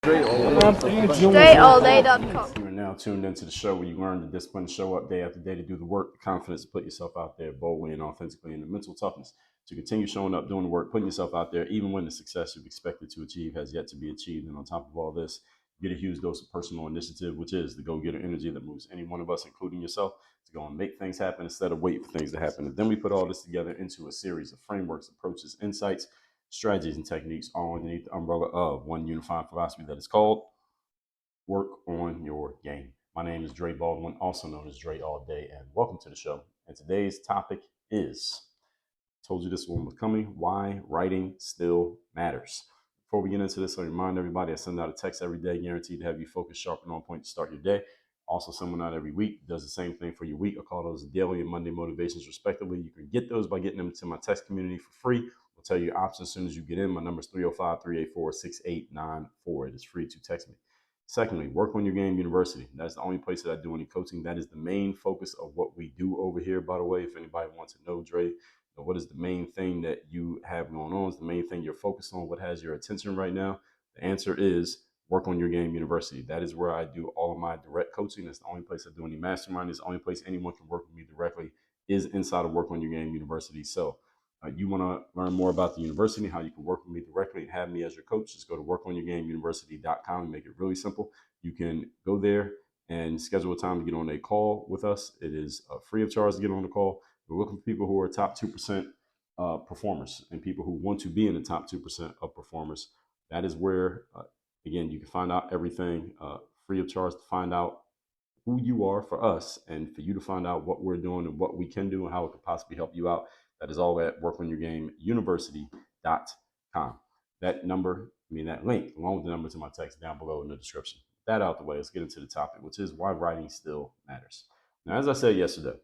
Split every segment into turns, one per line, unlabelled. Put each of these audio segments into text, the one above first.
StrayAllDay.com.
You are now tuned into the show where you learn the discipline to show up day after day, to do the work, the confidence to put yourself out there boldly and authentically, and the mental toughness to continue showing up, doing the work, putting yourself out there, even when the success you've expected to achieve has yet to be achieved. And on top of all this, you get a huge dose of personal initiative, which is the go-getter energy that moves any one of us, including yourself, to go and make things happen instead of waiting for things to happen. And then we put all this together into a series of frameworks, approaches, insights, strategies, and techniques, all underneath the umbrella of one unified philosophy that is called work on your game. My name is Dre Baldwin, also known as Dre All Day, and welcome to the show. And today's topic is, told you this one was coming, why writing still matters. Before we get into this, I remind everybody I send out a text every day, guaranteed to have you focused, sharp, and on point to start your day. Also send one out every week, does the same thing for your week. I call those daily and Monday motivations respectively. You can get those by getting them to my text community for free. I'll tell you your options as soon as you get in. My number is 305-384-6894. It is free to text me. Secondly, Work on Your Game University. That's the only place that I do any coaching. That is the main focus of what we do over here, by the way. If anybody wants to know, Dre, what is the main thing that you have going on? Is the main thing you're focused on? What has your attention right now? The answer is Work on Your Game University. That is where I do all of my direct coaching. That's the only place I do any mastermind. It's the only place anyone can work with me directly is inside of Work on Your Game University. So you want to learn more about the university, how you can work with me directly and have me as your coach, just go to workonyourgameuniversity.com and make it really simple. You can go there and schedule a time to get on a call with us. It is free of charge to get on the call. We're looking for people who are top 2% performers and people who want to be in the top 2% of performers. That is where, again, you can find out everything free of charge to find out who you are for us and for you to find out what we're doing and what we can do and how it could possibly help you out. That is all at workonyourgameuniversity.com. That link, along with the number to my text down below in the description. That out the way, let's get into the topic, which is why writing still matters. Now, as I said yesterday,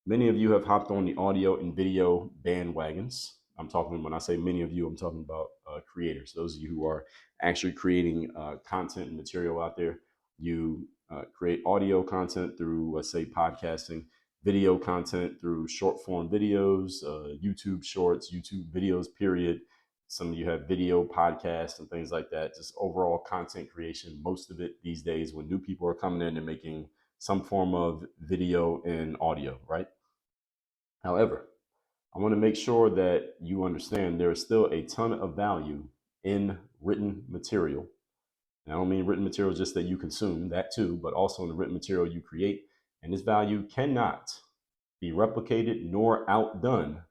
many of you have hopped on the audio and video bandwagons. When I say many of you, I'm talking about creators, those of you who are actually creating content and material out there. You create audio content through, let's say, podcasting, video content through short form videos, YouTube shorts, YouTube videos, period. Some of you have video podcasts and things like that, just overall content creation. Most of it these days, when new people are coming in and making some form of video and audio, right? However, I want to make sure that you understand there is still a ton of value in written material. And I don't mean written material just that you consume, that too, but also in the written material you create. And this value cannot be replicated nor outdone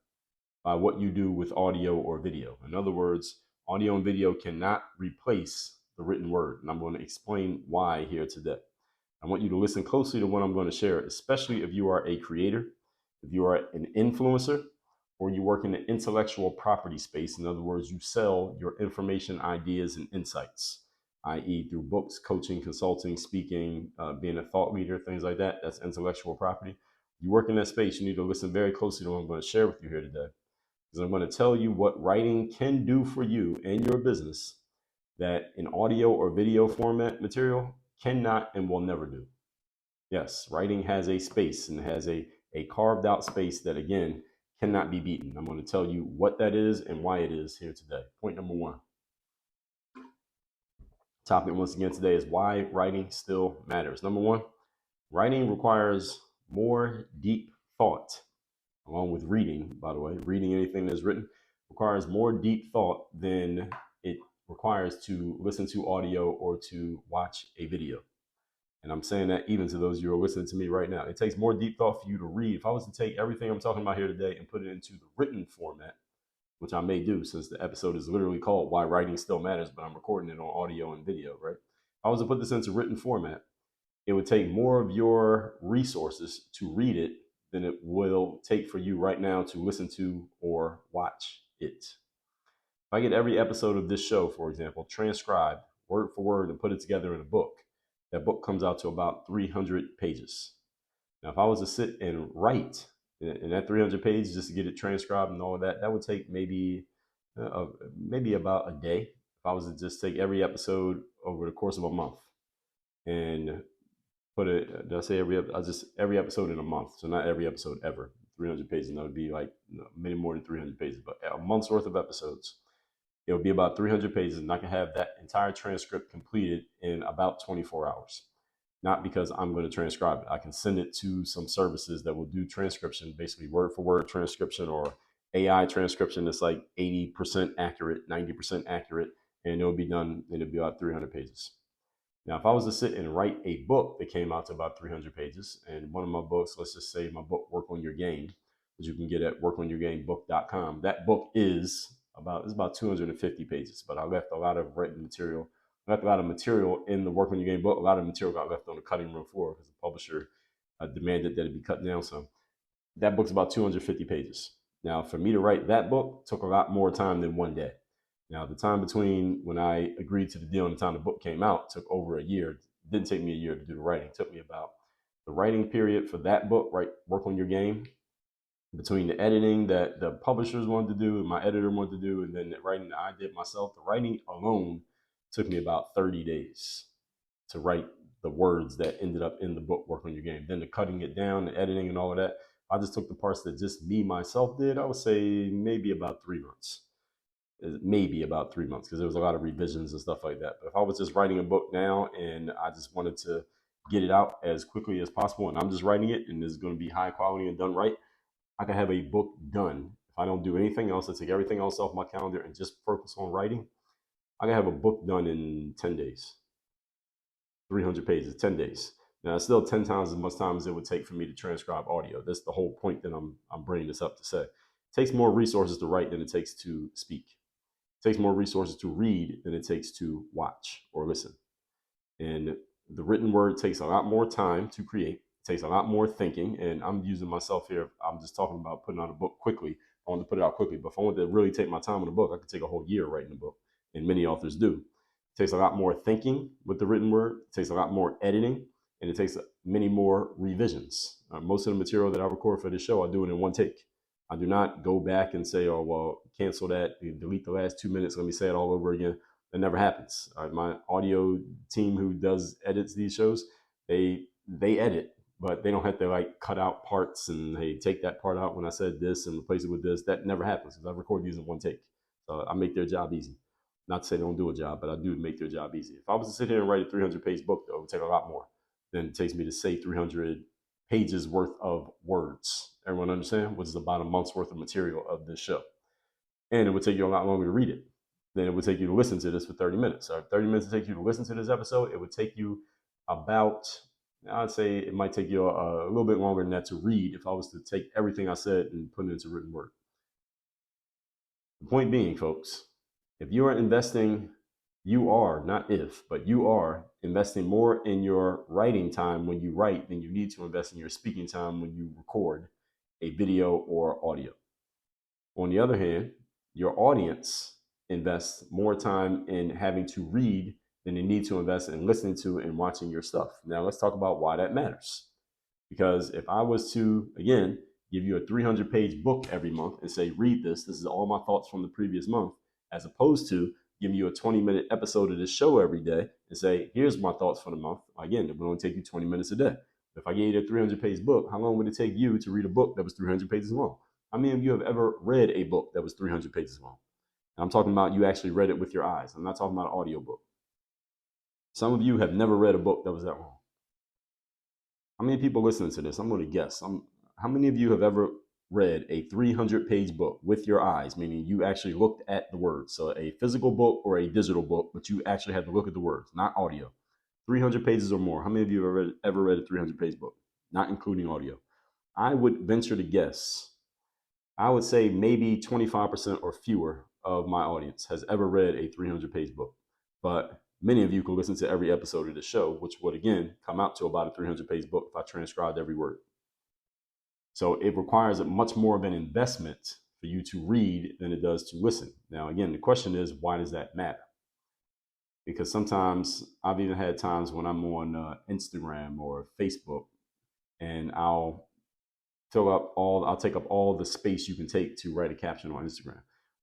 by what you do with audio or video. In other words, audio and video cannot replace the written word. And I'm going to explain why here today. I want you to listen closely to what I'm going to share, especially if you are a creator, if you are an influencer, or you work in the intellectual property space. In other words, you sell your information, ideas, and insights, i.e. through books, coaching, consulting, speaking, being a thought leader, things like that. That's intellectual property. You work in that space, you need to listen very closely to what I'm going to share with you here today. Because I'm going to tell you what writing can do for you and your business that an audio or video format material cannot and will never do. Yes, writing has a space and has a carved out space that, again, cannot be beaten. I'm going to tell you what that is and why it is here today. Point number one. Topic once again today is why writing still matters. Number one, writing requires more deep thought, along with reading, by the way. Reading anything that's written requires more deep thought than it requires to listen to audio or to watch a video. And I'm saying that even to those of you who are listening to me right now. It takes more deep thought for you to read. If I was to take everything I'm talking about here today and put it into the written format, which I may do since the episode is literally called Why Writing Still Matters, but I'm recording it on audio and video, right? If I was to put this into written format, it would take more of your resources to read it than it will take for you right now to listen to or watch it. If I get every episode of this show, for example, transcribed word for word and put it together in a book, that book comes out to about 300 pages. Now, if I was to sit and write in that 300 pages just to get it transcribed and all of that, that would take maybe about a day. If I was to just take every episode over the course of a month and put it, did I say every episode in a month? So not every episode ever. 300 pages, and that would be like many more than 300 pages, but a month's worth of episodes. It'll be about 300 pages, and I can have that entire transcript completed in about 24 hours. Not because I'm going to transcribe it. I can send it to some services that will do transcription, basically word for word transcription or AI transcription that's like 80% accurate, 90% accurate, and it'll be done, and it'll be about 300 pages. Now, if I was to sit and write a book that came out to about 300 pages, and one of my books, let's just say my book, Work on Your Game, which you can get at workonyourgamebook.com, that book is about 250 pages, but I left a lot of written material. I left a lot of material in the Work on Your Game book. A lot of material got left on the cutting room floor because the publisher demanded that it be cut down some. That book's about 250 pages. Now, for me to write that book took a lot more time than one day. Now, the time between when I agreed to the deal and the time the book came out took over a year. It didn't take me a year to do the writing. It took me about the writing period for that book, right? Work on Your Game, between the editing that the publishers wanted to do and my editor wanted to do, and then the writing that I did myself. The writing alone took me about 30 days to write the words that ended up in the book, Work on Your Game. Then the cutting it down, the editing and all of that. I just took the parts that just me, myself did. I would say maybe about 3 months. Maybe about 3 months, because there was a lot of revisions and stuff like that. But if I was just writing a book now and I just wanted to get it out as quickly as possible, and I'm just writing it and it's going to be high quality and done right, I can have a book done. If I don't do anything else, I take everything else off my calendar and just focus on writing, I can have a book done in 10 days. 300 pages, 10 days. Now, it's still 10 times as much time as it would take for me to transcribe audio. That's the whole point that I'm bringing this up to say. It takes more resources to write than it takes to speak. It takes more resources to read than it takes to watch or listen. And the written word takes a lot more time to create. It takes a lot more thinking. And I'm using myself here. I'm just talking about putting out a book quickly. I want to put it out quickly. But if I want to really take my time on a book, I could take a whole year writing a book. And many authors do. It takes a lot more thinking with the written word. It takes a lot more editing. And it takes many more revisions. Most of the material that I record for this show, I do it in one take. I do not go back and say, oh, well, cancel that, delete the last 2 minutes, let me say it all over again. That never happens. My audio team who does edits these shows, they edit, but they don't have to like cut out parts and hey, take that part out when I said this and replace it with this. That never happens because I record these in one take. So I make their job easy. Not to say they don't do a job, but I do make their job easy. If I was to sit here and write a 300-page book, though, it would take a lot more than it takes me to say 300 pages worth of words. Everyone understand? Which is about a month's worth of material of this show. And it would take you a lot longer to read it than it would take you to listen to this for 30 minutes. So if 30 minutes to take you to listen to this episode, it would take you about, I'd say it might take you a little bit longer than that to read if I was to take everything I said and put it into written word. The point being, folks, if you are investing, you are, not if, but you are investing more in your writing time when you write than you need to invest in your speaking time when you record a video or audio. On the other hand, your audience invests more time in having to read than they need to invest in listening to and watching your stuff. Now, let's talk about why that matters. Because if I was to, again, give you a 300-page book every month and say, read this, this is all my thoughts from the previous month, as opposed to giving you a 20-minute episode of this show every day and say, here's my thoughts for the month. Again, it would only take you 20 minutes a day. If I gave you a 300-page book, how long would it take you to read a book that was 300 pages long? How many of you have ever read a book that was 300 pages long? And I'm talking about you actually read it with your eyes. I'm not talking about an audio book. Some of you have never read a book that was that long. How many people listening to this? I'm going to guess. How many of you have ever read a 300-page book with your eyes, meaning you actually looked at the words? So a physical book or a digital book, but you actually had to look at the words, not audio. 300 pages or more. How many of you have ever read a 300-page book, not including audio? I would venture to guess, I would say maybe 25% or fewer of my audience has ever read a 300-page book. But many of you can listen to every episode of the show, which would, again, come out to about a 300-page book if I transcribed every word. So it requires much more of an investment for you to read than it does to listen. Now, again, the question is, why does that matter? Because sometimes I've even had times when I'm on Instagram or Facebook and I'll take up all the space you can take to write a caption on Instagram.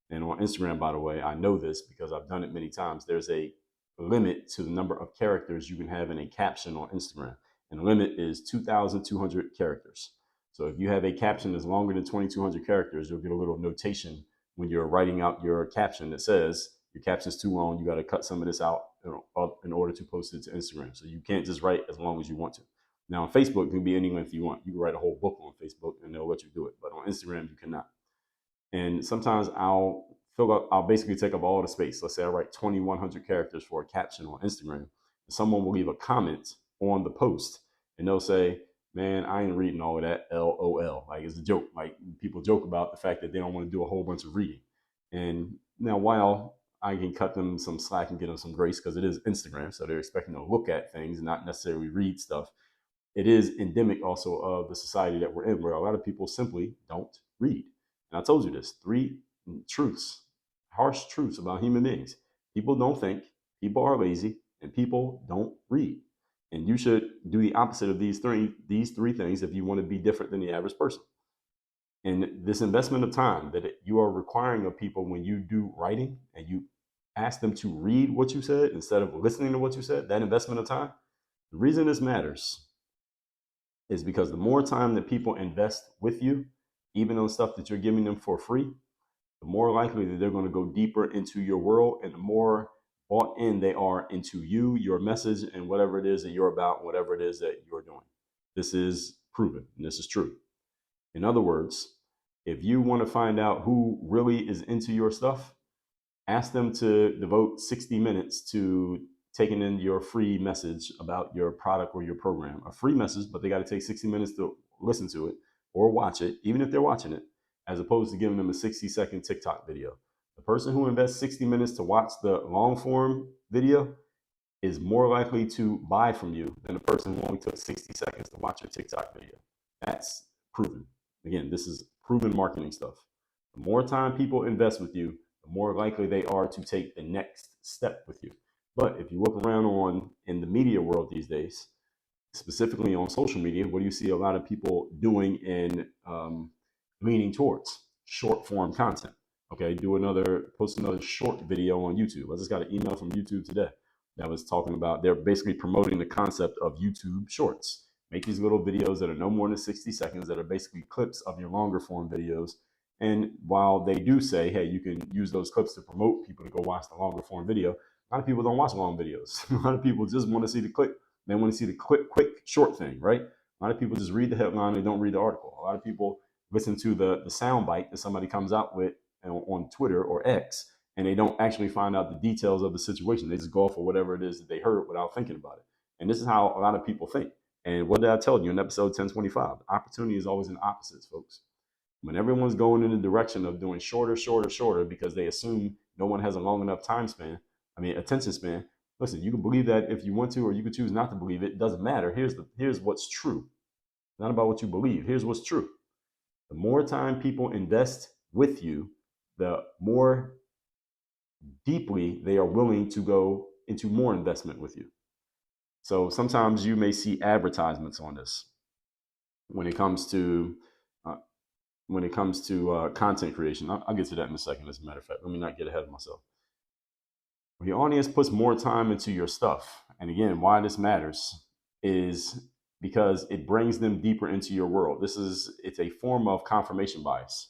And on Instagram, by the way, I know this because I've done it many times. There's a limit to the number of characters you can have in a caption on Instagram. And the limit is 2,200 characters. So if you have a caption that's longer than 2,200 characters, you'll get a little notation when you're writing out your caption that says your caption's too long, you got to cut some of this out in order to post it to Instagram. So you can't just write as long as you want to. Now on Facebook, it can be any length you want. You can write a whole book on Facebook and they'll let you do it. But on Instagram, you cannot. And sometimes I'll basically take up all the space. Let's say I write 2,100 characters for a caption on Instagram. And someone will leave a comment on the post and they'll say, man, I ain't reading all of that, LOL. Like, it's a joke. Like, people joke about the fact that they don't want to do a whole bunch of reading. And now, while I can cut them some slack and get them some grace because it is Instagram, so they're expecting to look at things and not necessarily read stuff, it is endemic also of the society that we're in, where a lot of people simply don't read. And I told you this, 3 truths, harsh truths about human beings. People don't think, people are lazy, and people don't read. And you should do the opposite of these three things if you want to be different than the average person. And this investment of time that you are requiring of people when you do writing and you ask them to read what you said instead of listening to what you said, that investment of time, the reason this matters is because the more time that people invest with you, even on stuff that you're giving them for free, the more likely that they're going to go deeper into your world and the more bought in they are into you, your message, and whatever it is that you're about, whatever it is that you're doing. This is proven, and this is true. In other words, if you want to find out who really is into your stuff, ask them to devote 60 minutes to taking in your free message about your product or your program. A free message, but they got to take 60 minutes to listen to it or watch it, even if they're watching it, as opposed to giving them a 60-second TikTok video. The person who invests 60 minutes to watch the long form video is more likely to buy from you than the person who only took 60 seconds to watch your TikTok video. That's proven. Again, this is proven marketing stuff. The more time people invest with you, the more likely they are to take the next step with you. But if you look around in the media world these days, specifically on social media, what do you see a lot of people doing and leaning towards? Short form content. Okay, post another short video on YouTube. I just got an email from YouTube today that was talking about, they're basically promoting the concept of YouTube Shorts. Make these little videos that are no more than 60 seconds that are basically clips of your longer form videos. And while they do say, hey, you can use those clips to promote people to go watch the longer form video, a lot of people don't watch long videos. A lot of people just want to see the clip. They want to see the quick, short thing, right? A lot of people just read the headline. They don't read the article. A lot of people listen to the sound bite that somebody comes out with on Twitter or X, and they don't actually find out the details of the situation. They just go off of whatever it is that they heard without thinking about it. And this is how a lot of people think. And what did I tell you in episode 1025? Opportunity is always in opposites, folks. When everyone's going in the direction of doing shorter because they assume no one has a long enough attention span. Listen, you can believe that if you want to, or you can choose not to believe it. It doesn't matter. Here's what's true. It's not about what you believe. Here's what's true. The more time people invest with you, the more deeply they are willing to go into more investment with you. So sometimes you may see advertisements on this when it comes to content creation. I'll get to that in a second, as a matter of fact. Let me not get ahead of myself. When your audience puts more time into your stuff, and again, why this matters is because it brings them deeper into your world. It's a form of confirmation bias.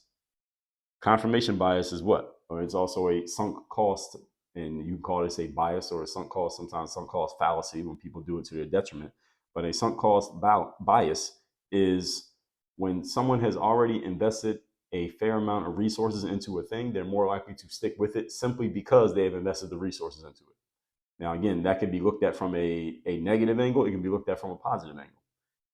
Confirmation bias is what? Or it's also a sunk cost, and you can call this a bias or a sunk cost, sometimes sunk cost fallacy when people do it to their detriment. But a sunk cost bias is when someone has already invested a fair amount of resources into a thing, they're more likely to stick with it simply because they have invested the resources into it. Now, again, that can be looked at from a negative angle. It can be looked at from a positive angle.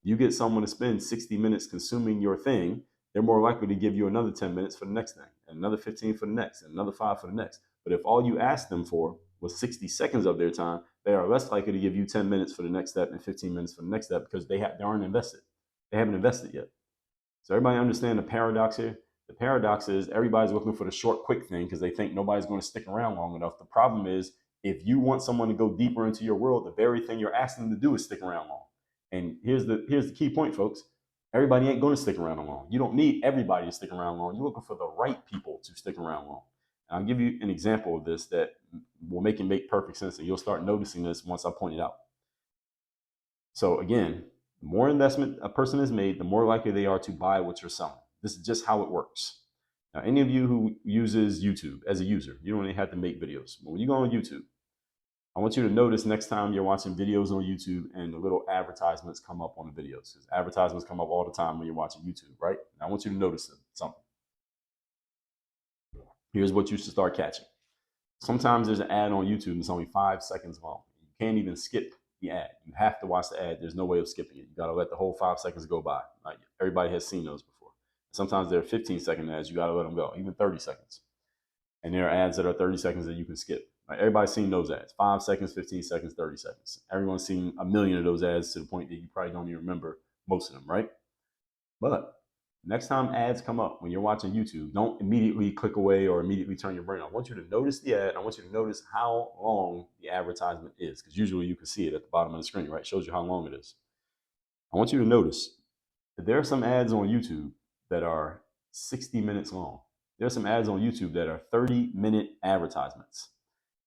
You get someone to spend 60 minutes consuming your thing, they're more likely to give you another 10 minutes for the next thing, and another 15 for the next, and another 5 for the next. But if all you asked them for was 60 seconds of their time, they are less likely to give you 10 minutes for the next step and 15 minutes for the next step because they aren't invested. They haven't invested yet. So everybody understand the paradox here? The paradox is everybody's looking for the short, quick thing because they think nobody's going to stick around long enough. The problem is if you want someone to go deeper into your world, the very thing you're asking them to do is stick around long. And here's the key point, folks. Everybody ain't going to stick around long. You don't need everybody to stick around long. You're looking for the right people to stick around long. And I'll give you an example of this that will make perfect sense, and you'll start noticing this once I point it out. So again, the more investment a person has made, the more likely they are to buy what you're selling. This is just how it works. Now, any of you who uses YouTube as a user, you don't even have to make videos. But when you go on YouTube, I want you to notice next time you're watching videos on YouTube and the little advertisements come up on the videos. Because advertisements come up all the time when you're watching YouTube, right? Now, I want you to notice something. Here's what you should start catching. Sometimes there's an ad on YouTube and it's only 5 seconds long. You can't even skip the ad. You have to watch the ad. There's no way of skipping it. You got to let the whole 5 seconds go by. Like, everybody has seen those before. Sometimes there are 15-second ads. You got to let them go, even 30 seconds. And there are ads that are 30 seconds that you can skip. Like, everybody's seen those ads. 5 seconds, 15 seconds, 30 seconds. Everyone's seen a million of those ads to the point that you probably don't even remember most of them, right? But next time ads come up when you're watching YouTube, don't immediately click away or immediately turn your brain off. I want you to notice the ad. I want you to notice how long the advertisement is, because usually you can see it at the bottom of the screen, right? It shows you how long it is. I want you to notice that there are some ads on YouTube that are 60 minutes long. There are some ads on YouTube that are 30-minute advertisements.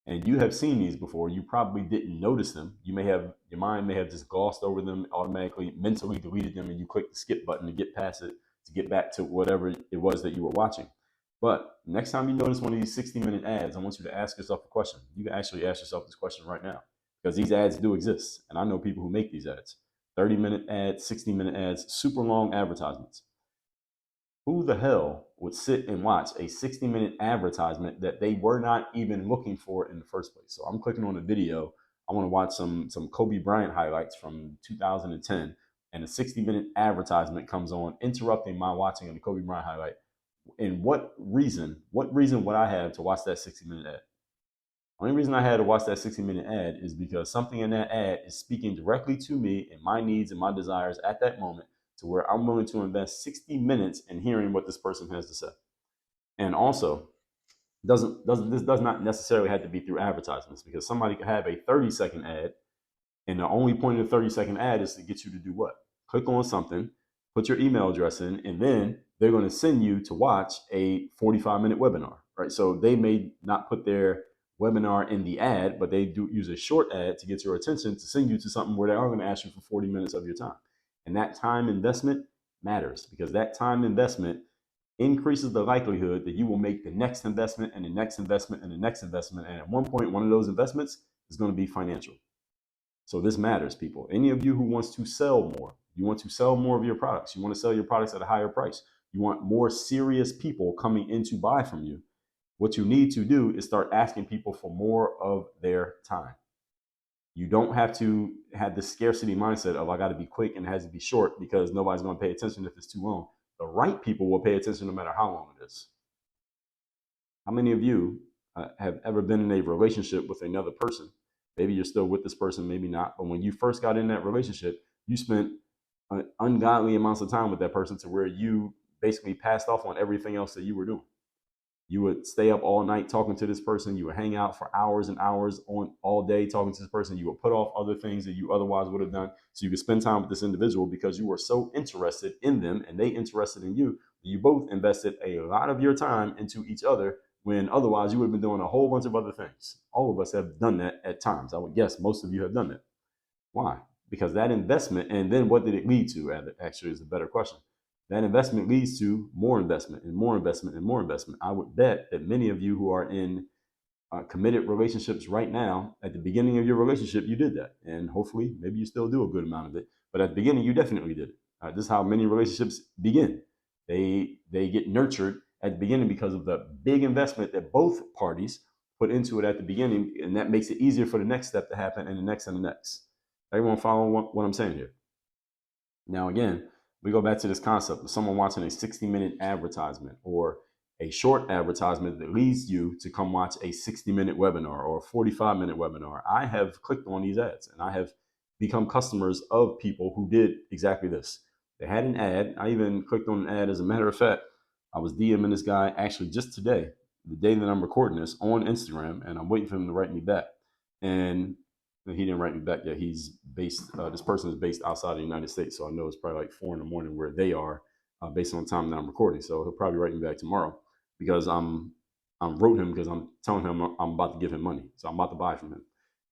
And you have seen these before. You probably didn't notice them. Your mind may have just glossed over them, automatically, mentally deleted them, and you click the skip button to get past it, to get back to whatever it was that you were watching. But next time you notice one of these 60-minute ads, I want you to ask yourself a question. You can actually ask yourself this question right now, because these ads do exist. And I know people who make these ads. 30-minute ads, 60-minute ads, super long advertisements. Who the hell would sit and watch a 60-minute advertisement that they were not even looking for in the first place? So I'm clicking on a video. I want to watch some Kobe Bryant highlights from 2010, and a 60-minute advertisement comes on, interrupting my watching of the Kobe Bryant highlight. And what reason would I have to watch that 60-minute ad? The only reason I had to watch that 60-minute ad is because something in that ad is speaking directly to me and my needs and my desires at that moment, to where I'm willing to invest 60 minutes in hearing what this person has to say. And also, this does not necessarily have to be through advertisements, because somebody could have a 30-second ad, and the only point of the 30-second ad is to get you to do what? Click on something, put your email address in, and then they're going to send you to watch a 45-minute webinar, right? So they may not put their webinar in the ad, but they do use a short ad to get your attention, to send you to something where they are going to ask you for 40 minutes of your time. And that time investment matters, because that time investment increases the likelihood that you will make the next investment and the next investment and the next investment. And at one point, one of those investments is going to be financial. So this matters, people. Any of you who wants to sell more, you want to sell more of your products, you want to sell your products at a higher price, you want more serious people coming in to buy from you, what you need to do is start asking people for more of their time. You don't have to have the scarcity mindset of, I got to be quick and it has to be short, because nobody's going to pay attention if it's too long. The right people will pay attention no matter how long it is. How many of you have ever been in a relationship with another person? Maybe you're still with this person, maybe not. But when you first got in that relationship, you spent ungodly amounts of time with that person, to where you basically passed off on everything else that you were doing. You would stay up all night talking to this person. You would hang out for hours and hours on all day talking to this person. You would put off other things that you otherwise would have done, so you could spend time with this individual, because you were so interested in them and they interested in you. You both invested a lot of your time into each other, when otherwise you would have been doing a whole bunch of other things. All of us have done that at times. I would guess most of you have done that. Why? Because that investment, and then what did it lead to? Actually, is a better question. That investment leads to more investment and more investment and more investment. I would bet that many of you who are in committed relationships right now, at the beginning of your relationship, you did that. And hopefully, maybe you still do a good amount of it. But at the beginning, you definitely did it. This is how many relationships begin. They get nurtured at the beginning because of the big investment that both parties put into it at the beginning. And that makes it easier for the next step to happen, and the next and the next. Everyone follow what I'm saying here? Now, again, we go back to this concept of someone watching a 60-minute advertisement, or a short advertisement that leads you to come watch a 60-minute webinar or a 45-minute webinar. I have clicked on these ads, and I have become customers of people who did exactly this. They had an ad. I even clicked on an ad. As a matter of fact, I was DMing this guy actually just today, the day that I'm recording this, on Instagram, and I'm waiting for him to write me back. And he didn't write me back yet. He's based, this person is based outside of the United States. So I know it's probably like 4 a.m. where they are, based on the time that I'm recording. So he'll probably write me back tomorrow, because I wrote him because I'm telling him I'm about to give him money. So I'm about to buy from him.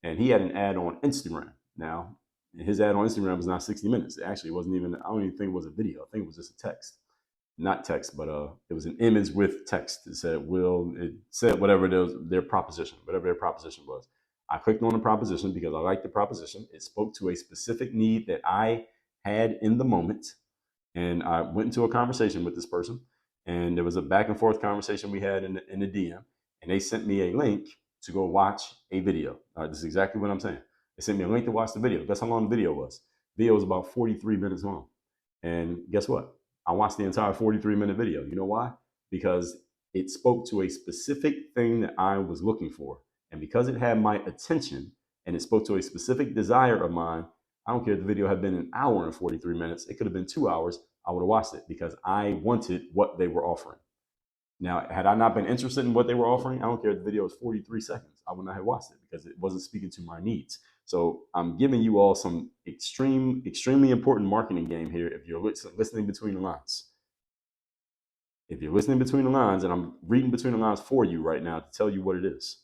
And he had an ad on Instagram. Now, his ad on Instagram was not 60 minutes. It actually wasn't even, I don't even think it was a video. I think it was just a text. not text, but it was an image with text. It said whatever it was, their proposition, whatever their proposition was. I clicked on the proposition because I liked the proposition. It spoke to a specific need that I had in the moment. And I went into a conversation with this person, and there was a back and forth conversation we had in the DM, and they sent me a link to go watch a video. This is exactly what I'm saying. They sent me a link to watch the video. Guess how long the video was? The video was about 43 minutes long. And guess what? I watched the entire 43-minute video. You know why? Because it spoke to a specific thing that I was looking for. And because it had my attention and it spoke to a specific desire of mine, I don't care if the video had been an hour and 43 minutes. It could have been 2 hours. I would have watched it because I wanted what they were offering. Now, had I not been interested in what they were offering, I don't care if the video was 43 seconds. I would not have watched it because it wasn't speaking to my needs. So I'm giving you all some extremely important marketing game here if you're listening between the lines. If you're listening between the lines, and I'm reading between the lines for you right now to tell you what it is.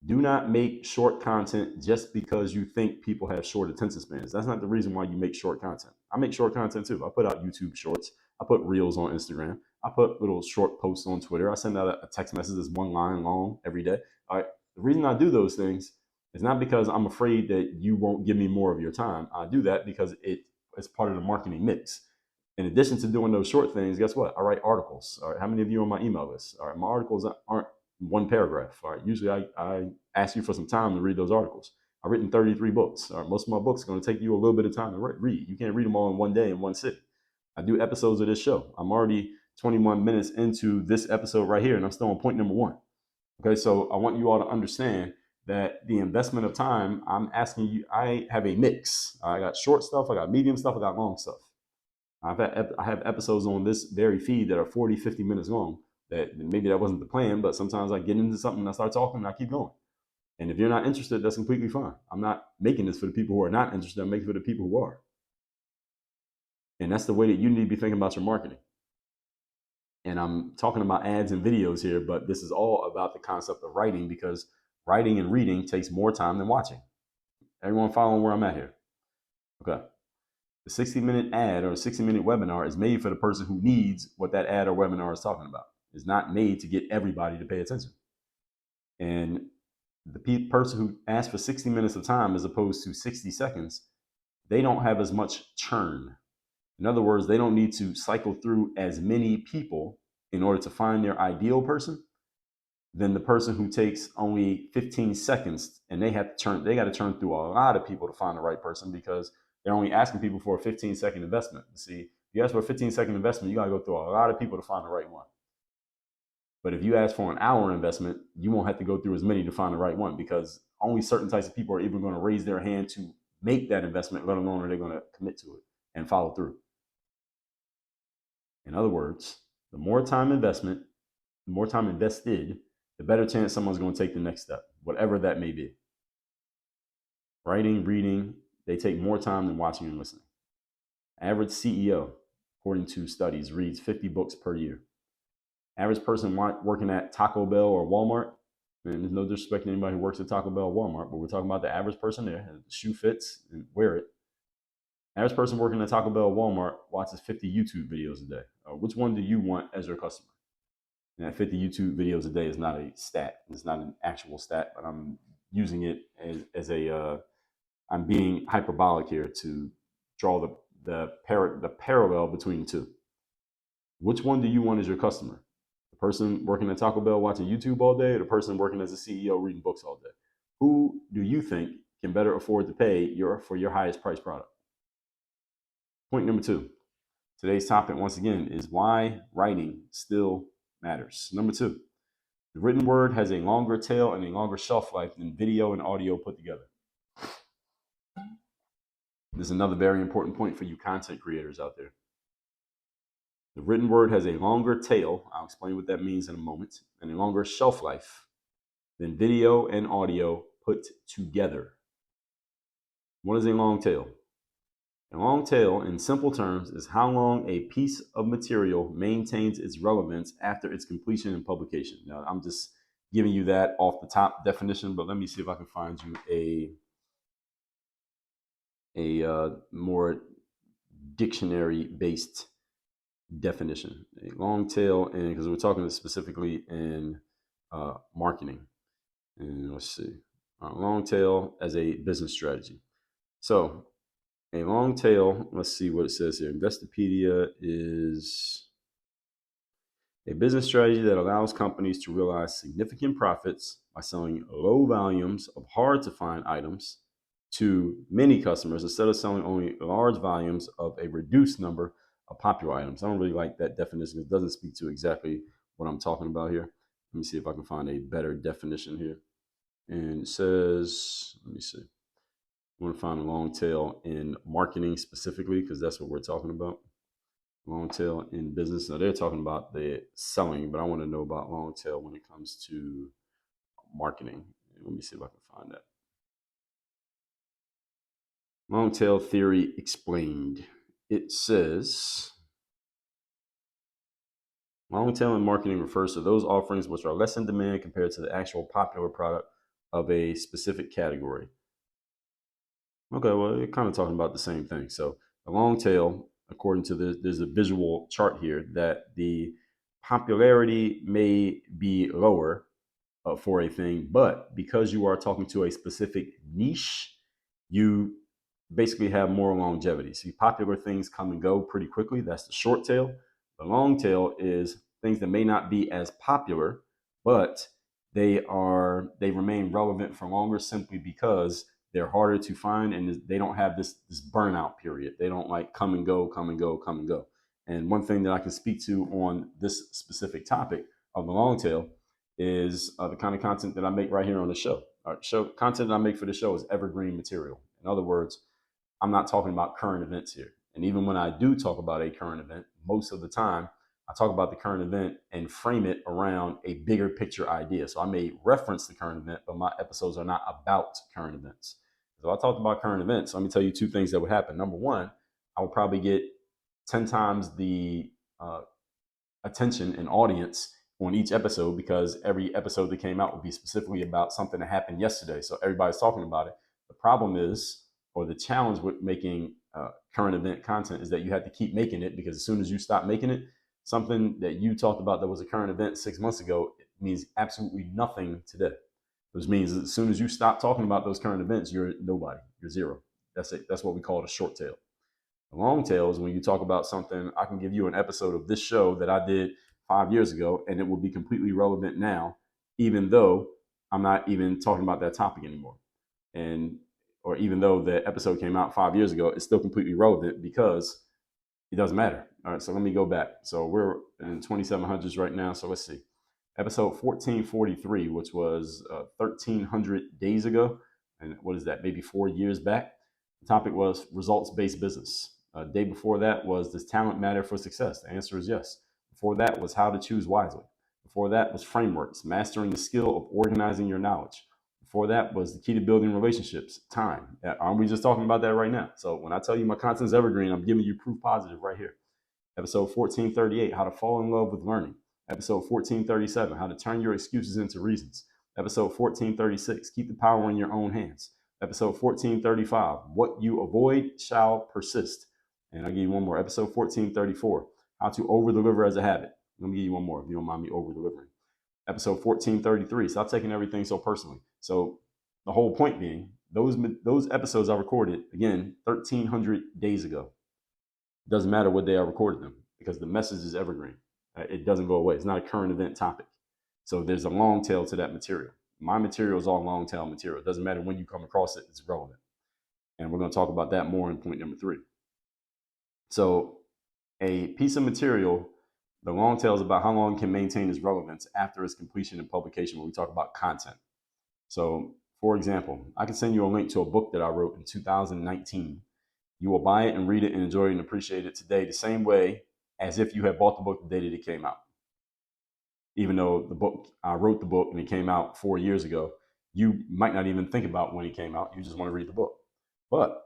Do not make short content just because you think people have short attention spans. That's not the reason why you make short content. I make short content too. I put out YouTube shorts. I put reels on Instagram. I put little short posts on Twitter. I send out a text message that's 1 line long every day. All right. The reason I do those things is not because I'm afraid that you won't give me more of your time. I do that because it's part of the marketing mix. In addition to doing those short things, guess what? I write articles. All right. How many of you are on my email list? All right. My articles aren't one paragraph. All right. Usually I ask you for some time to read those articles. I've written 33 books. All right. Most of my books are going to take you a little bit of time to read. You can't read them all in one day in one sitting. I do episodes of this show. I'm already 21 minutes into this episode right here, and I'm still on point number 1. Okay. So I want you all to understand that the investment of time, I'm asking you, I have a mix. I got short stuff. I got medium stuff. I got long stuff. I have episodes on this very feed that are 40, 50 minutes long. That maybe that wasn't the plan, but sometimes I get into something and I start talking and I keep going. And if you're not interested, that's completely fine. I'm not making this for the people who are not interested. I'm making it for the people who are. And that's the way that you need to be thinking about your marketing. And I'm talking about ads and videos here, but this is all about the concept of writing because writing and reading takes more time than watching. Everyone following where I'm at here? Okay. The 60-minute ad or 60-minute webinar is made for the person who needs what that ad or webinar is talking about. It's not made to get everybody to pay attention. And the person who asks for 60 minutes of time as opposed to 60 seconds, they don't have as much churn. In other words, they don't need to cycle through as many people in order to find their ideal person than the person who takes only 15 seconds and they got to churn through a lot of people to find the right person because they're only asking people for a 15-second investment. See, if you ask for a 15-second investment, you got to go through a lot of people to find the right one. But if you ask for an hour investment, you won't have to go through as many to find the right one because only certain types of people are even going to raise their hand to make that investment, let alone are they going to commit to it and follow through. In other words, the more time invested, the better chance someone's going to take the next step, whatever that may be. Writing, reading, they take more time than watching and listening. Average CEO, according to studies, reads 50 books per year. Average person working at Taco Bell or Walmart, and there's no disrespect to anybody who works at Taco Bell or Walmart, but we're talking about the average person there. The shoe fits and wear it. Average person working at Taco Bell or Walmart watches 50 YouTube videos a day. Which one do you want as your customer? And that 50 YouTube videos a day is not a stat. It's not an actual stat, but I'm using it as I'm being hyperbolic here to draw the parallel between the two. Which one do you want as your customer? The person working at Taco Bell watching YouTube all day or the person working as a CEO reading books all day? Who do you think can better afford to pay for your highest price product? Point number 2. Today's topic, once again, is why writing still matters. Number 2, the written word has a longer tail and a longer shelf life than video and audio put together. This is another very important point for you content creators out there. The written word has a longer tail, I'll explain what that means in a moment, and a longer shelf life than video and audio put together. What is a long tail? A long tail, in simple terms, is how long a piece of material maintains its relevance after its completion and publication. Now, I'm just giving you that off the top definition, but let me see if I can find you a more dictionary-based definition. A long tail, and because we're talking specifically in marketing. And let's see, long tail as a business strategy. So a long tail, let's see what it says here. Investopedia is a business strategy that allows companies to realize significant profits by selling low volumes of hard to find items to many customers instead of selling only large volumes of a reduced number of popular items. I don't really like that definition. It doesn't speak to exactly what I'm talking about here. Let me see if I can find a better definition here. And it says, let me see. I want to find a long tail in marketing specifically because that's what we're talking about. Long tail in business. Now they're talking about the selling, but I want to know about long tail when it comes to marketing. Let me see if I can find that. Long tail theory explained. It says long tail in marketing refers to those offerings which are less in demand compared to the actual popular product of a specific category. Okay, well, you're kind of talking about the same thing. So the long tail, according to there's a visual chart here that the popularity may be lower for a thing, but because you are talking to a specific niche, you basically have more longevity. See, popular things come and go pretty quickly. That's the short tail. The long tail is things that may not be as popular, but they remain relevant for longer simply because they're harder to find and they don't have this burnout period. They don't like come and go, come and go, come and go. And one thing that I can speak to on this specific topic of the long tail is the kind of content that I make right here on the show. Content that I make for the show is evergreen material. In other words, I'm not talking about current events here. And even when I do talk about a current event, most of the time I talk about the current event and frame it around a bigger picture idea. So I may reference the current event, but my episodes are not about current events. So I talked about current events. Let me tell you two things that would happen. Number one, I would probably get 10 times the attention and audience on each episode because every episode that came out would be specifically about something that happened yesterday. So everybody's talking about it. The problem is, or the challenge with making current event content is that you have to keep making it because as soon as you stop making it, something that you talked about that was a current event 6 months ago, it means absolutely nothing today. Which means as soon as you stop talking about those current events, you're nobody, you're zero. That's it. That's what we call the short tail. The long tail is when you talk about something, I can give you an episode of this show that I did 5 years ago, and it will be completely relevant now, even though I'm not even talking about that topic anymore. And or even though the episode came out 5 years ago, it's still completely relevant because it doesn't matter. All right, so let me go back. So we're in 2700s right now. So let's see. Episode 1443, which was 1300 days ago. And what is that? Maybe 4 years back. The topic was results-based business. Day before that was, does talent matter for success? The answer is yes. Before that was how to choose wisely. Before that was frameworks, mastering the skill of organizing your knowledge. Before that was the key to building relationships, time. Aren't we just talking about that right now? So when I tell you my content is evergreen, I'm giving you proof positive right here. Episode 1438, how to fall in love with learning. Episode 1437, how to turn your excuses into reasons. Episode 1436, keep the power in your own hands. Episode 1435, what you avoid shall persist. And I'll give you one more. Episode 1434, how to over deliver as a habit. Let me give you one more if you don't mind me over delivering. Episode 1433, stop taking everything so personally. So the whole point being, those episodes I recorded, again, 1300 days ago. It doesn't matter what day I recorded them because the message is evergreen. It doesn't go away. It's not a current event topic. So there's a long tail to that material. My material is all long tail material. It doesn't matter when you come across it, it's relevant. And we're going to talk about that more in point number 3. So a piece of material, the long tail is about how long it can maintain its relevance after its completion and publication when we talk about content. So for example, I can send you a link to a book that I wrote in 2019. You will buy it and read it and enjoy it and appreciate it today the same way as if you had bought the book the day that it came out. Even though I wrote the book and it came out 4 years ago, you might not even think about when it came out. You just want to read the book. But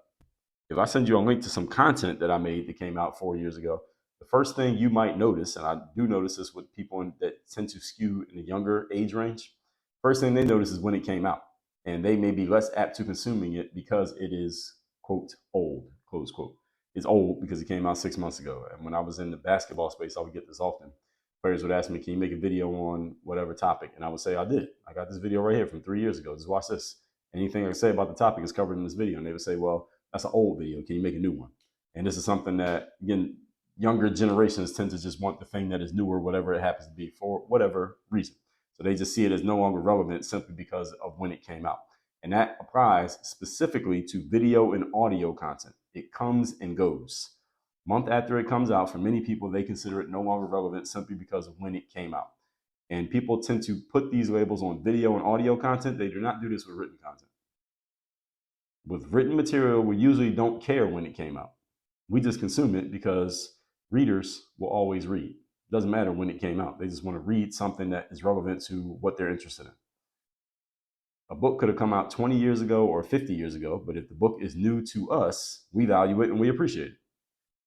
if I send you a link to some content that I made that came out 4 years ago, the first thing you might notice, and I do notice this with people that tend to skew in the younger age range, first thing they notice is when it came out. And they may be less apt to consuming it because it is, quote, old, close quote. is old because it came out 6 months ago. And when I was in the basketball space, I would get this often. Players would ask me, can you make a video on whatever topic? And I would say, I did. I got this video right here from 3 years ago. Just watch this. Anything I say about the topic is covered in this video. And they would say, well, that's an old video. Can you make a new one? And this is something that, again, younger generations tend to just want the thing that is newer, whatever it happens to be, for whatever reason. So they just see it as no longer relevant simply because of when it came out. And that applies specifically to video and audio content. It comes and goes. Month after it comes out, for many people, they consider it no longer relevant simply because of when it came out. And people tend to put these labels on video and audio content. They do not do this with written content. With written material, we usually don't care when it came out. We just consume it because readers will always read. It doesn't matter when it came out. They just want to read something that is relevant to what they're interested in. A book could have come out 20 years ago or 50 years ago, but if the book is new to us, we value it and we appreciate it.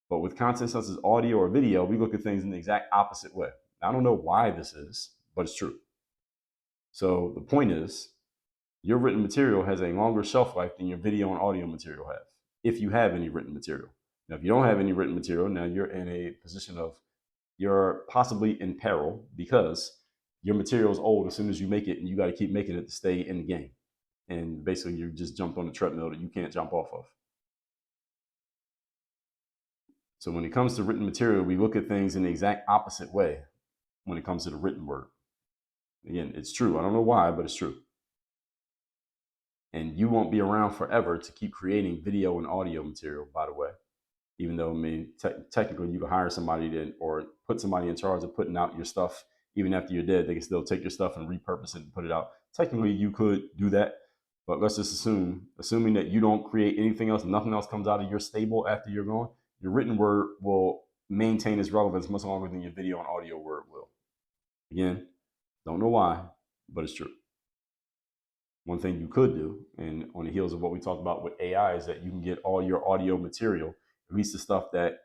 But with content such as audio or video, we look at things in the exact opposite way. I don't know why this is, but it's true. So the point is, your written material has a longer shelf life than your video and audio material have, if you have any written material. Now, if you don't have any written material, now you're in a position of, you're possibly in peril because your material is old as soon as you make it, and you got to keep making it to stay in the game. And basically, you just jumped on the treadmill that you can't jump off of. So when it comes to written material, we look at things in the exact opposite way when it comes to the written word. Again, it's true. I don't know why, but it's true. And you won't be around forever to keep creating video and audio material, by the way. Even though, I mean, technically you can hire somebody to, or put somebody in charge of putting out your stuff. Even after you're dead, they can still take your stuff and repurpose it and put it out. Technically, you could do that. But let's just assuming that you don't create anything else, nothing else comes out of your stable after you're gone, your written word will maintain its relevance much longer than your video and audio word will. Again, don't know why, but it's true. One thing you could do, and on the heels of what we talked about with AI, is that you can get all your audio material, at least the stuff that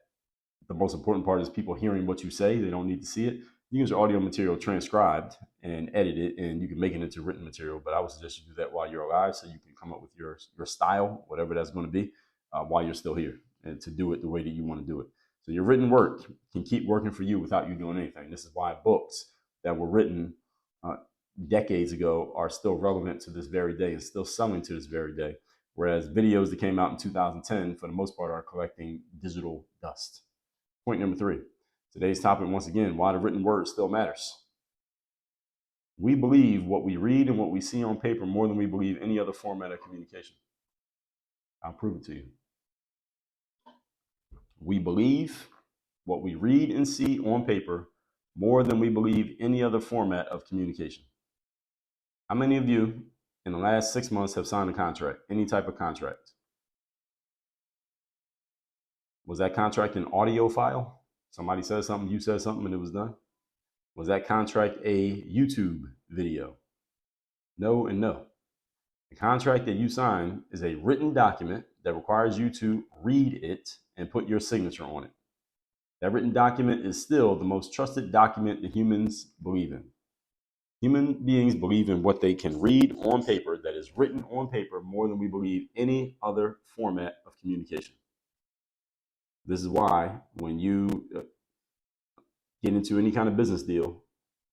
the most important part is people hearing what you say. They don't need to see it. You use your audio material transcribed and edit it, and you can make it into written material. But I would suggest you do that while you're alive, so you can come up with your style, whatever that's going to be, while you're still here, and to do it the way that you want to do it. So your written work can keep working for you without you doing anything. This is why books that were written decades ago are still relevant to this very day and still selling to this very day. Whereas videos that came out in 2010, for the most part, are collecting digital dust. Point number 3. Today's topic, once again, why the written word still matters. We believe what we read and what we see on paper more than we believe any other format of communication. I'll prove it to you. We believe what we read and see on paper more than we believe any other format of communication. How many of you in the last 6 months have signed a contract, any type of contract? Was that contract an audio file? Somebody said something, you said something, and it was done? Was that contract a YouTube video? No and no. The contract that you sign is a written document that requires you to read it and put your signature on it. That written document is still the most trusted document that humans believe in. Human beings believe in what they can read on paper, that is written on paper, more than we believe any other format of communication. This is why when you get into any kind of business deal,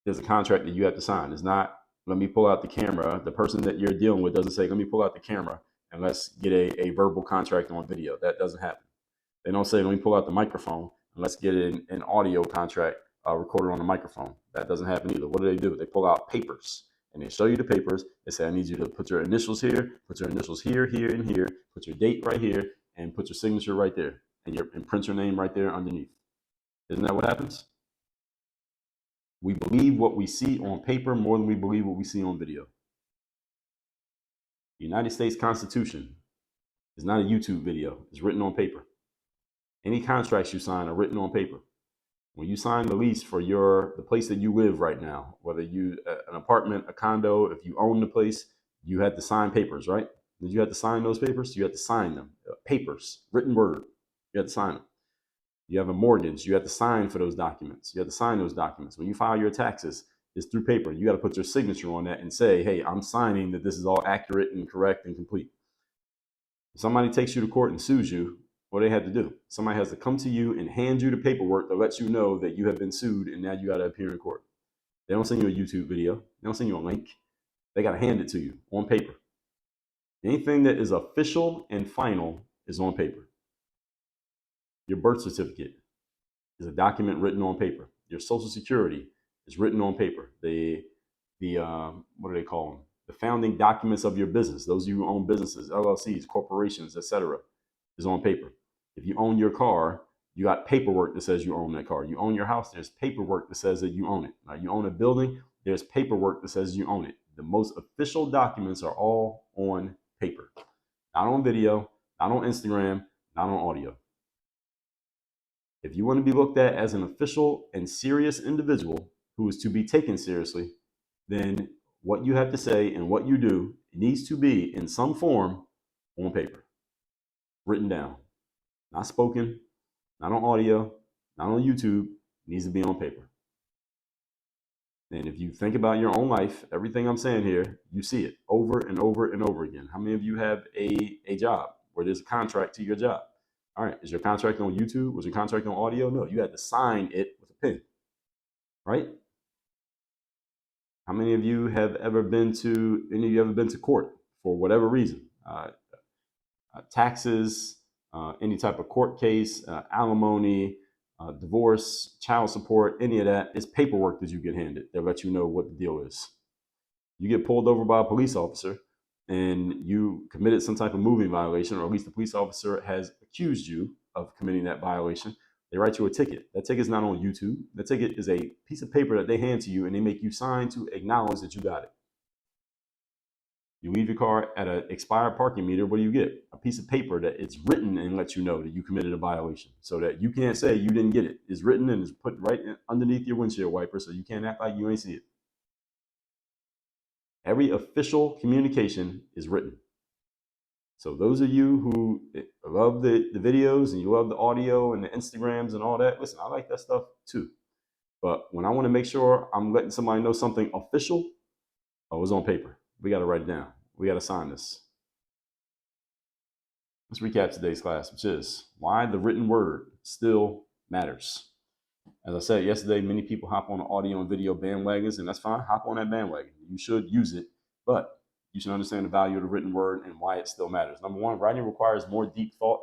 there's a contract that you have to sign. It's not, let me pull out the camera. The person that you're dealing with doesn't say, let me pull out the camera and let's get a verbal contract on video. That doesn't happen. They don't say, let me pull out the microphone and let's get an audio contract recorded on the microphone. That doesn't happen either. What do? They pull out papers and they show you the papers. They say, I need you to put your initials here, put your initials here, here, and here, put your date right here, and put your signature right there, and print your name right there underneath. Isn't that what happens? We believe what we see on paper more than we believe what we see on video. The United States Constitution is not a YouTube video. It's written on paper. Any contracts you sign are written on paper. When you sign the lease for the place that you live right now, whether you an apartment, a condo, if you own the place, you had to sign papers, right? Did you have to sign those papers? You had to sign them. Papers, written word. You had to sign them. You have a mortgage. You have to sign for those documents. You have to sign those documents. When you file your taxes, it's through paper. You got to put your signature on that and say, hey, I'm signing that this is all accurate and correct and complete. If somebody takes you to court and sues you, What they had to do? Somebody has to come to you and hand you the paperwork that lets you know that you have been sued and now you got to appear in court. They don't send you a YouTube video. They don't send you a link. They got to hand it to you on paper. Anything that is official and final is on paper. Your birth certificate is a document written on paper. Your social security is written on paper. The what do they call them? The founding documents of your business, those of you who own businesses, LLCs, corporations, etc., is on paper. If you own your car, you got paperwork that says you own that car. You own your house, there's paperwork that says that you own it. You own a building, there's paperwork that says you own it. The most official documents are all on paper, not on video, not on Instagram, not on audio. If you want to be looked at as an official and serious individual who is to be taken seriously, then what you have to say and what you do needs to be in some form on paper, written down, not spoken, not on audio, not on YouTube. It needs to be on paper. And if you think about your own life, everything I'm saying here, you see it over and over and over again. How many of you have a job where there's a contract to your job? All right, is your contract on YouTube? Was your contract on audio? No, you had to sign it with a pen, right? How many of you have ever been to court for whatever reason? Taxes, any type of court case, alimony, divorce, child support, any of that. It's paperwork that you get handed that lets you know what the deal is. You get pulled over by a police officer and you committed some type of moving violation, or at least the police officer has accused you of committing that violation. They write you a ticket. That ticket's not on YouTube. The ticket is a piece of paper that they hand to you and they make you sign to acknowledge that you got it. You leave your car at an expired parking meter. What do you get? A piece of paper that it's written and lets you know that you committed a violation, so that you can't say you didn't get it. It's written and it's put right underneath your windshield wiper, so you can't act like you ain't see it. Every official communication is written. So those of you who love the videos and you love the audio and the Instagrams and all that, listen, I like that stuff too. But when I want to make sure I'm letting somebody know something official, it's on paper. We got to write it down. We got to sign this. Let's recap today's class, which is why the written word still matters. As I said yesterday, many people hop on the audio and video bandwagons, and that's fine. Hop on that bandwagon. You should use it, but you should understand the value of the written word and why it still matters. Number one, writing requires more deep thought,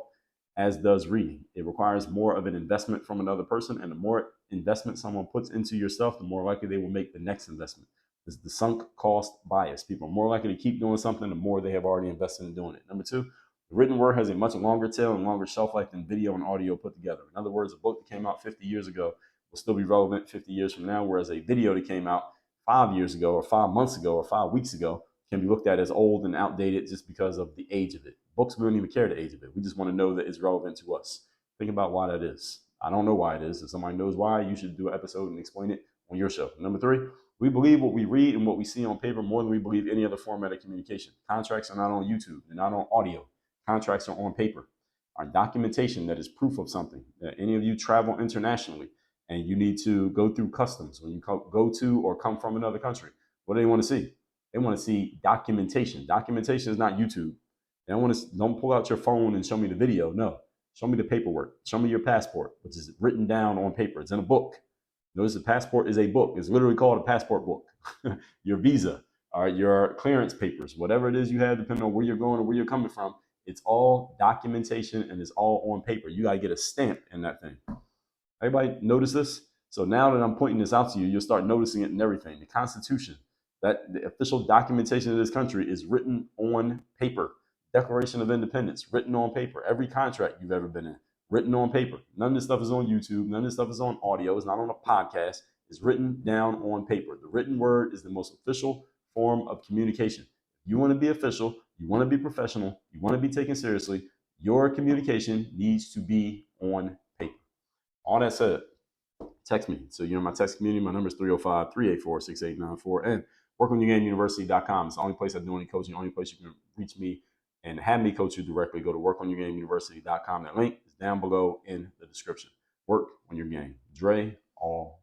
as does reading. It requires more of an investment from another person, and the more investment someone puts into your stuff, the more likely they will make the next investment. It's the sunk cost bias. People are more likely to keep doing something the more they have already invested in doing it. Number two, the written word has a much longer tail and longer shelf life than video and audio put together. In other words, a book that came out 50 years ago will still be relevant 50 years from now, whereas a video that came out 5 years ago or 5 months ago or 5 weeks ago can be looked at as old and outdated just because of the age of it. Books, we don't even care the age of it. We just want to know that it's relevant to us. Think about why that is. I don't know why it is. If somebody knows why, you should do an episode and explain it on your show. Number three, we believe what we read and what we see on paper more than we believe any other format of communication. Contracts are not on YouTube. They're not on audio. Contracts are on paper. Our documentation that is proof of something. Any of you travel internationally and you need to go through customs when you go to or come from another country, what do they want to see? They want to see documentation. Documentation is not YouTube. They don't pull out your phone and show me the video. No, show me the paperwork. Show me your passport, which is written down on paper. It's in a book. Notice the passport is a book. It's literally called a passport book. Your visa, all right, your clearance papers, whatever it is you have, depending on where you're going or where you're coming from, it's all documentation and it's all on paper. You got to get a stamp in that thing. Everybody notice this? So now that I'm pointing this out to you, you'll start noticing it in everything. The Constitution, that the official documentation of this country is written on paper. Declaration of Independence, written on paper. Every contract you've ever been in, written on paper. None of this stuff is on YouTube. None of this stuff is on audio. It's not on a podcast. It's written down on paper. The written word is the most official form of communication. You want to be official, you want to be professional, you want to be taken seriously, your communication needs to be on paper. All that said, text me. So you're in my text community. My number is 305-384-6894. And workonyourgameuniversity.com. It's the only place I do any coaching, the only place you can reach me and have me coach you directly. Go to workonyourgameuniversity.com. That link is down below in the description. Work on your game. Dre all